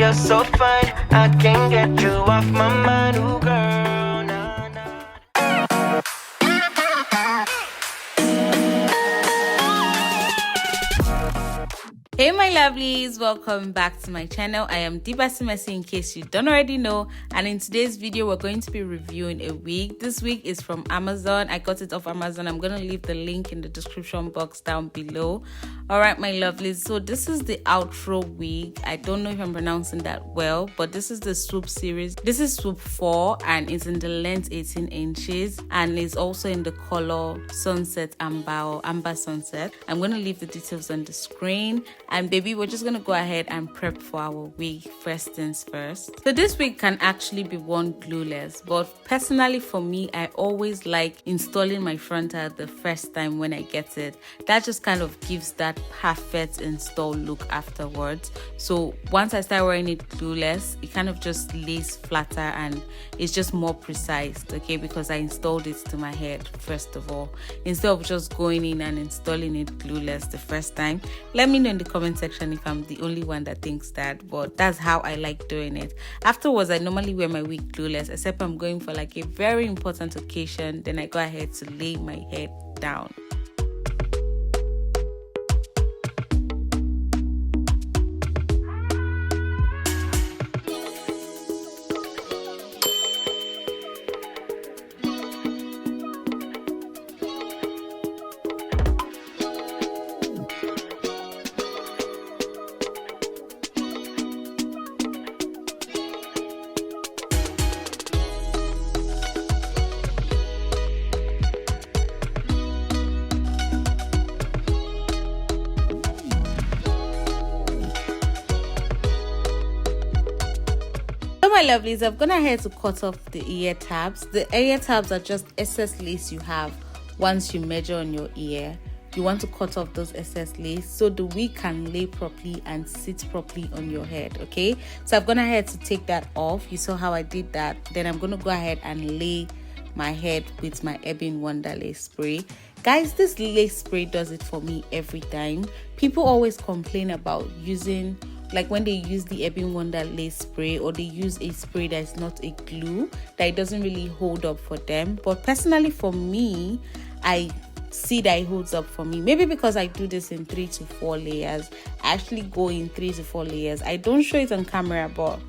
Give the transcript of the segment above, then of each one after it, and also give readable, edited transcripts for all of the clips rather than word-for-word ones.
you're so fine. I can't get you off my mind, ooh girl. Nah, nah. Hey my lovelies, welcome back to my channel. I am Messi in case you don't already know, and in today's video we're going to be reviewing a wig. This wig is from Amazon. I got it off Amazon. I'm gonna leave the link in the description box down below. All right my lovelies, so this is the Outre wig. I don't know if I'm pronouncing that well, but this is the Swoop series. This is Swoop 4 and it's in the length 18 inches and it's also in the color sunset amber sunset. I'm gonna leave the details on the screen. And baby, we're just gonna go ahead and prep for our wig first things first. So this wig can actually be worn glueless, but personally for me, I always like installing my frontal the first time when I get it. That just kind of gives that perfect install look afterwards. So once I start wearing it glueless, it kind of just lays flatter and it's just more precise, okay, because I installed it to my head first of all, instead of just going in and installing it glueless the first time. Let me know in the comment section if I'm the only one that thinks that, but that's how I like doing it. Afterwards, I normally wear my wig glueless, except I'm going for like a very important occasion, then I go ahead to lay my head down. My lovelies, I've gone ahead to cut off the ear tabs. The ear tabs are just excess lace you have once you measure on your ear. You want to cut off those excess lace so the wig can lay properly and sit properly on your head, okay? So I've gone ahead to take that off. You saw how I did that. Then I'm going to go ahead and lay my head with my Ebin Wonder lace spray. Guys, this lace spray does it for me every time. People always complain about using, like when they use the Ebin Wonder lace spray, or they use a spray that is not a glue, that it doesn't really hold up for them. But personally for me, I see that it holds up for me. Maybe because I do this in 3 to 4 layers. I actually go in 3 to 4 layers. I don't show it on camera, but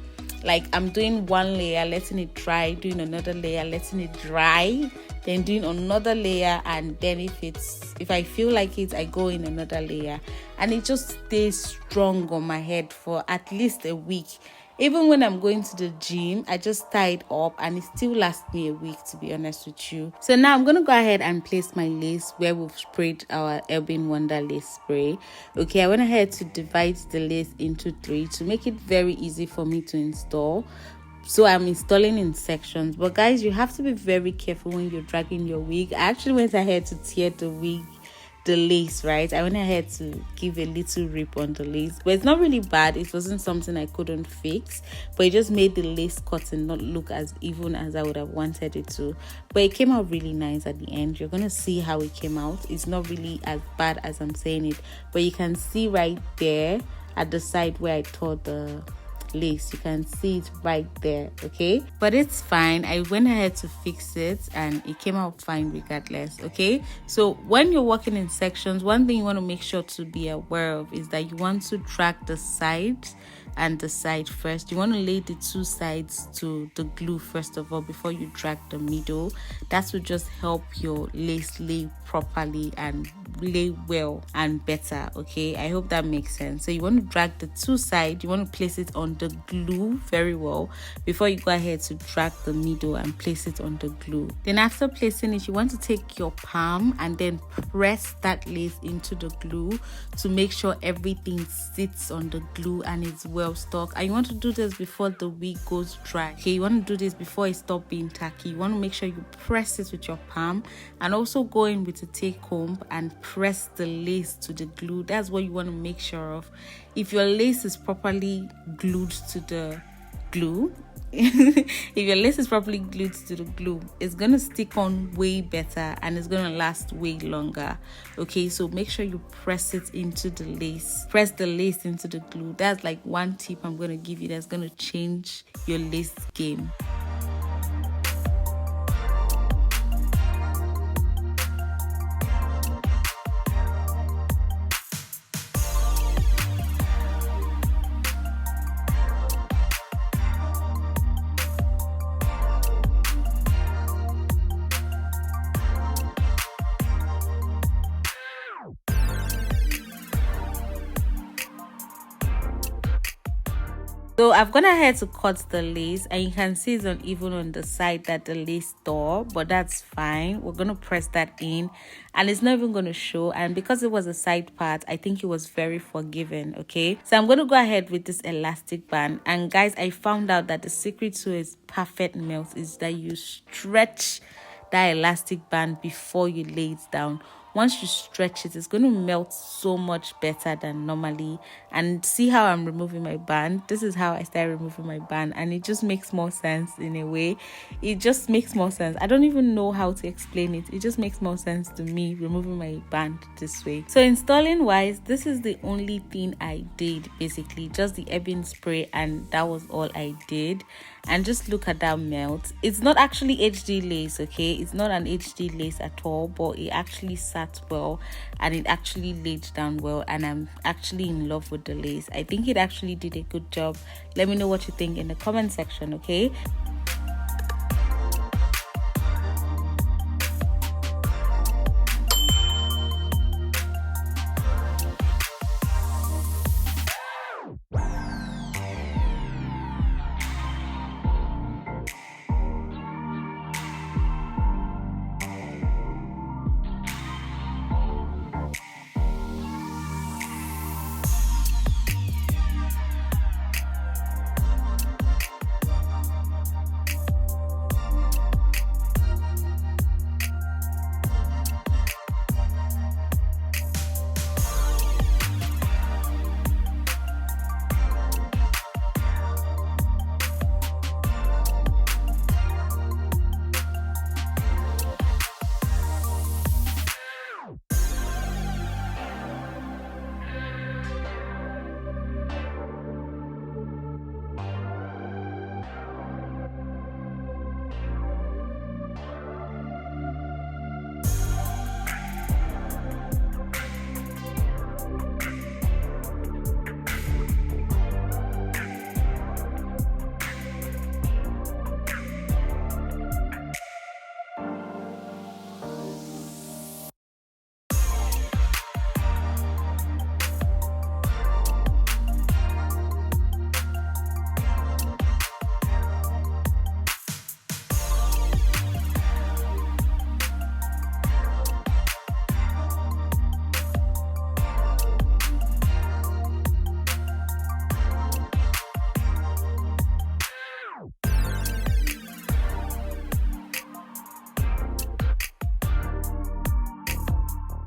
like I'm doing one layer, letting it dry, doing another layer, letting it dry, then doing another layer, and then if I feel like it, I go in another layer, and it just stays strong on my head for at least a week. Even when I'm going to the gym, I just tie it up and it still lasts me a week, to be honest with you. So now I'm going to go ahead and place my lace where we've sprayed our Ebin Wonder lace spray. Okay, I went ahead to divide the lace into 3 to make it very easy for me to install. So I'm installing in sections. But guys, you have to be very careful when you're dragging your wig. I actually went ahead to tear the lace, right? I went ahead to give a little rip on the lace, but it's not really bad. It wasn't something I couldn't fix, but it just made the lace cutting not look as even as I would have wanted it to. But it came out really nice at the end. You're gonna see how it came out. It's not really as bad as I'm saying it, but you can see right there at the side where I tore the lace, you can see it right there, okay? But it's fine. I went ahead to fix it and it came out fine regardless, okay? So when you're working in sections, one thing you want to make sure to be aware of is that you want to drag the sides and the side first. You want to lay the 2 sides to the glue first of all before you drag the middle. That will just help your lace lay properly and lay well and better, okay? I hope that makes sense. So you want to drag the 2 sides, you want to place it on the glue very well before you go ahead to drag the middle and place it on the glue. Then after placing it, you want to take your palm and then press that lace into the glue to make sure everything sits on the glue and is well stuck. And you want to do this before the wig goes dry, okay? You want to do this before it stops being tacky. You want to make sure you press it with your palm and also go in with a take comb and press the lace to the glue. That's what you want to make sure of. If your lace is properly glued to the glue. If your lace is properly glued to the glue, it's gonna stick on way better and it's gonna last way longer. Okay, so make sure you press it into the lace. Press the lace into the glue. That's like one tip I'm gonna give you that's gonna change your lace game. So I've gone ahead to cut the lace, and you can see it's uneven on the side that the lace tore, but that's fine. We're going to press that in and it's not even going to show. And because it was a side part, I think it was very forgiving. Okay, so I'm going to go ahead with this elastic band. And guys, I found out that the secret to its perfect melt is that you stretch that elastic band before you lay it down. Once you stretch it, it's going to melt so much better than normally. And see how I'm removing my band? This is how I started removing my band, and it just makes more sense in a way. It just makes more sense. I don't even know how to explain it. It just makes more sense to me removing my band this way. So installing wise, this is the only thing I did, basically just the ebbing spray, and that was all I did. And just look at that melt. It's not actually HD lace, okay? It's not an HD lace at all, but it actually sat well and it actually laid down well, and I'm actually in love with the lace. I think it actually did a good job. Let me know what you think in the comment section, okay?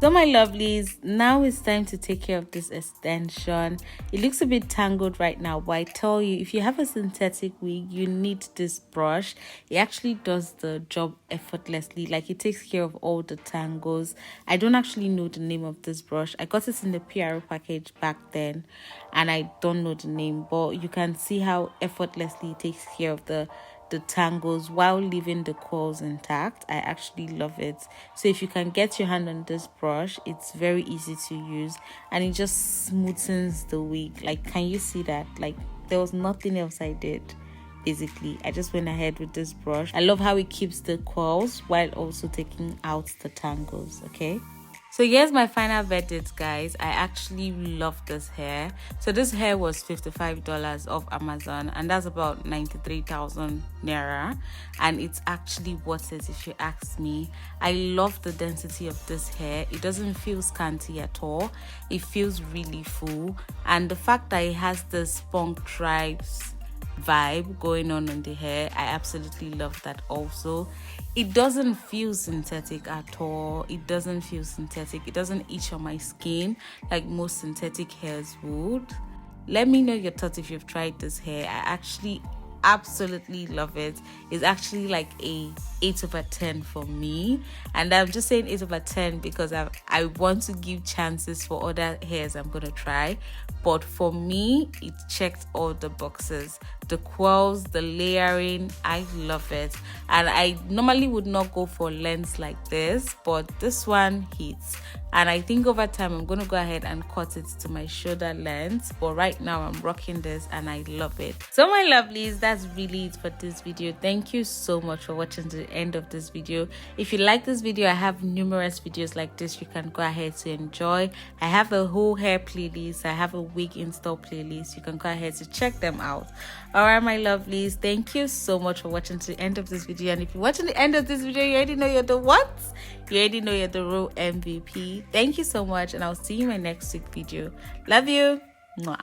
So my lovelies, now it's time to take care of this extension. It looks a bit tangled right now, but I tell you, if you have a synthetic wig, you need this brush. It actually does the job effortlessly. Like, it takes care of all the tangles. I don't actually know the name of this brush. I got it in the PRO package back then and I don't know the name, but you can see how effortlessly it takes care of the tangles while leaving the curls intact. I actually love it. So if you can get your hand on this brush, it's very easy to use and it just smoothens the wig. Like, can you see that? Like, there was nothing else I did. Basically, I just went ahead with this brush. I love how it keeps the curls while also taking out the tangles. Okay, so here's my final verdict, guys. I actually love this hair. So this hair was $55 off Amazon, and that's about 93,000 naira, and it's actually worth it if you ask me. I love the density of this hair. It doesn't feel scanty at all. It feels really full, and the fact that it has the Spunk Tribes vibe going on the hair, I absolutely love that. Also, it doesn't feel synthetic at all. It doesn't feel synthetic. It doesn't itch on my skin like most synthetic hairs would. Let me know your thoughts if you've tried this hair. I actually absolutely love it. It's actually like a 8/10 for me, and I'm just saying 8/10 because I want to give chances for other hairs I'm gonna try, but for me it checked all the boxes. The curls, the layering, I love it. And I normally would not go for lengths like this, but this one hits. And I think over time I'm going to go ahead and cut it to my shoulder length, but right now I'm rocking this and I love it. So my lovelies, that's really it for this video. Thank you so much for watching to the end of this video. If you like this video, I have numerous videos like this you can go ahead to enjoy. I have a whole hair playlist, I have a wig install playlist. You can go ahead to check them out. All right, my lovelies, thank you so much for watching to the end of this video. And if you're watching the end of this video, you already know you're the what? You already know you're the real MVP. Thank you so much, and I'll see you in my next week video. Love you. Mwah.